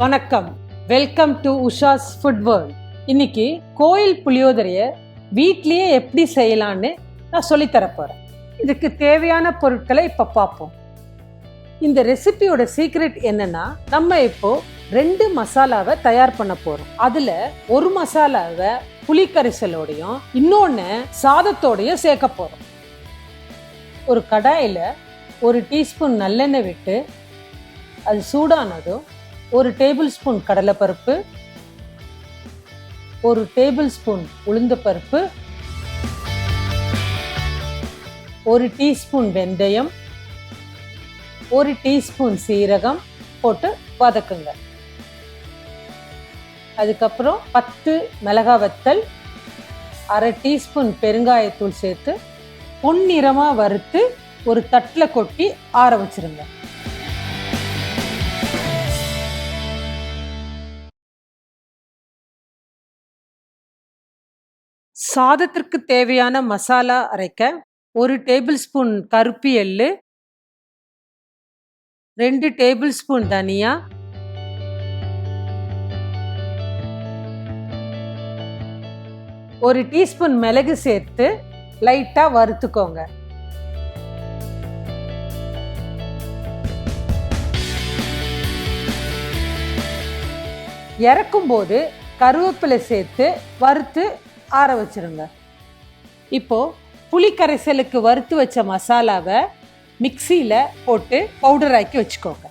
வணக்கம், welcome to Usha's ஃபுட்வேர்ல்ட். இன்னைக்கு கோயில் புளியோதரையை வீட்லேயே எப்படி செய்யலான்னு நான் சொல்லித்தரப்போகிறேன். இதுக்கு தேவையான பொருட்களை இப்போ பார்ப்போம். இந்த ரெசிபியோட சீக்ரெட் என்னன்னா, நம்ம இப்போ 2 மசாலாவை தயார் பண்ண போகிறோம். அதில் ஒரு மசாலாவை புளிக்கரைசலோடையும் இன்னொன்று சாதத்தோடையும் சேர்க்க போகிறோம். ஒரு கடாயில் 1 டீஸ்பூன் நல்லெண்ணெய் விட்டு அது சூடானதும் 1 டேபிள் ஸ்பூன் கடலைப்பருப்பு, 1 டேபிள் ஸ்பூன் உளுந்தப்பருப்பு, 1 டீஸ்பூன் வெந்தயம், 1 டீஸ்பூன் சீரகம் போட்டு வதக்குங்க. அதுக்கப்புறம் 10 மிளகாய் வத்தல், 1/2 டீஸ்பூன் பெருங்காயத்தூள் சேர்த்து பொன்னிறமாக வறுத்து ஒரு தட்டில் கொட்டி ஆற வச்சிருங்க. சாதத்திற்கு தேவையான மசாலா அரைக்க 1 டேபிள் ஸ்பூன் கருப்பு எள்ளு, 2 டேபிள் ஸ்பூன் தனியா, 1 டீஸ்பூன் மிளகு சேர்த்து லைட்டா வறுத்துக்கோங்க. இறக்கும் போது கருவேப்பிலை சேர்த்து வறுத்து ஆற வச்சிருங்க. இப்போ புளி கரைசலுக்கு வறுத்து வச்ச மசாலாவை மிக்சியில் போட்டு பவுடர் ஆக்கி வச்சுக்கோங்க.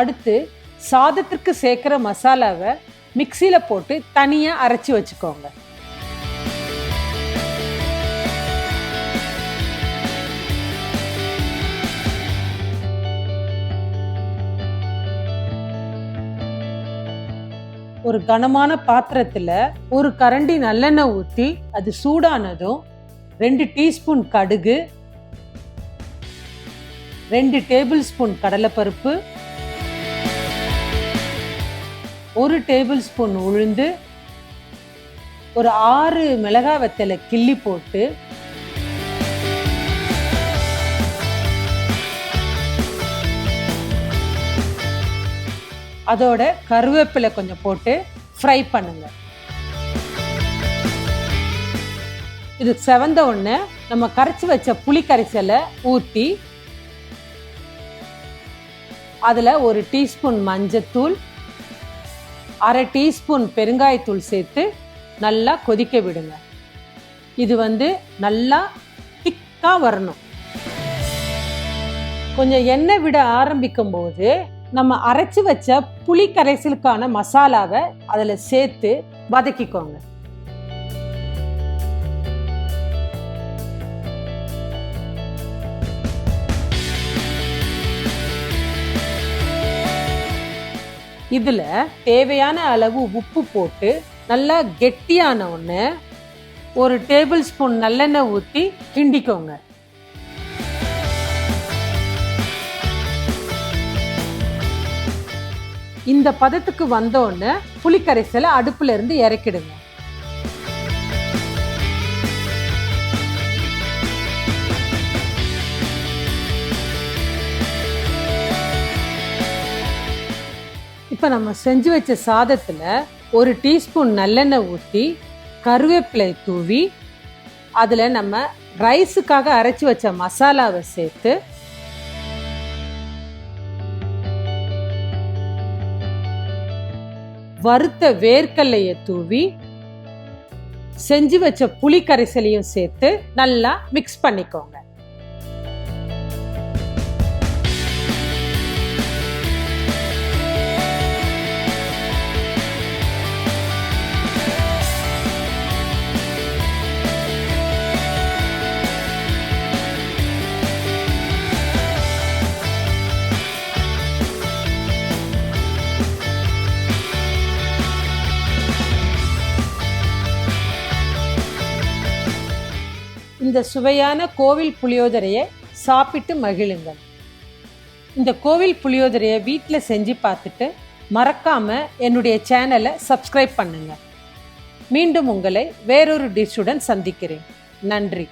அடுத்து சாதத்திற்கு சேர்க்கிற மசாலாவை மிக்சியில் போட்டு தனியாக அரைச்சி வச்சுக்கோங்க. ஒரு கனமான பாத்திரத்தில் 1 கரண்டி நல்லெண்ணெய் ஊற்றி அது சூடானதும் 2 டீஸ்பூன் கடுகு, 2 டேபிள் ஸ்பூன் கடலைப்பருப்பு, 1 டேபிள் ஸ்பூன் உளுந்து, ஒரு 6 மிளகாய் வத்தலை கிள்ளி போட்டு அதோட கருவேப்பிலை கொஞ்சம் போட்டு ஃப்ரை பண்ணுங்க. இது செவந்த உடனே நம்ம கரைச்சி வச்ச புளி கரைசலை ஊற்றி அதில் 1 டீஸ்பூன் மஞ்சத்தூள், 1/2 டீஸ்பூன் பெருங்காயத்தூள் சேர்த்து நல்லா கொதிக்க விடுங்க. இது நல்லா திக்காக வரணும். கொஞ்சம் எண்ணெய் விட ஆரம்பிக்கும் போது நம்ம அரைச்சி வச்ச புளி கரைசலுக்கான மசாலாவை அதில் சேர்த்து வதக்கிக்கோங்க. இதில் தேவையான அளவு உப்பு போட்டு நல்லா கெட்டியான உடனே 1 டேபிள் ஸ்பூன் நல்லெண்ணெய் ஊற்றி கிண்டிக்கோங்க. இந்த பதத்துக்கு வந்தோடனே புளிக்கரைசலை அடுப்புல இருந்து இறக்கிடுங்க. இப்போ நம்ம செஞ்சு வச்ச சாதத்தில் 1 டீஸ்பூன் நல்லெண்ணெய் ஊற்றி கருவேப்பிலை தூவி அதில் நம்ம ரைஸுக்காக அரைச்சி வச்ச மசாலாவை சேர்த்து வறுத்த வேர்க்கல்லையை தூவி செஞ்சு வச்ச புளி கரைசலையும் சேர்த்து நல்லா மிக்ஸ் பண்ணிக்கோங்க. இந்த சுவையான கோவில் புளியோதரையை சாப்பிட்டு மகிழுங்கள். இந்த கோவில் புளியோதரையை வீட்டில் செஞ்சு பார்த்துட்டு மறக்காமல் என்னுடைய சேனலை சப்ஸ்கிரைப் பண்ணுங்கள். மீண்டும் உங்களை வேறொரு டிஷ்ஷுடன் சந்திக்கிறேன். நன்றி.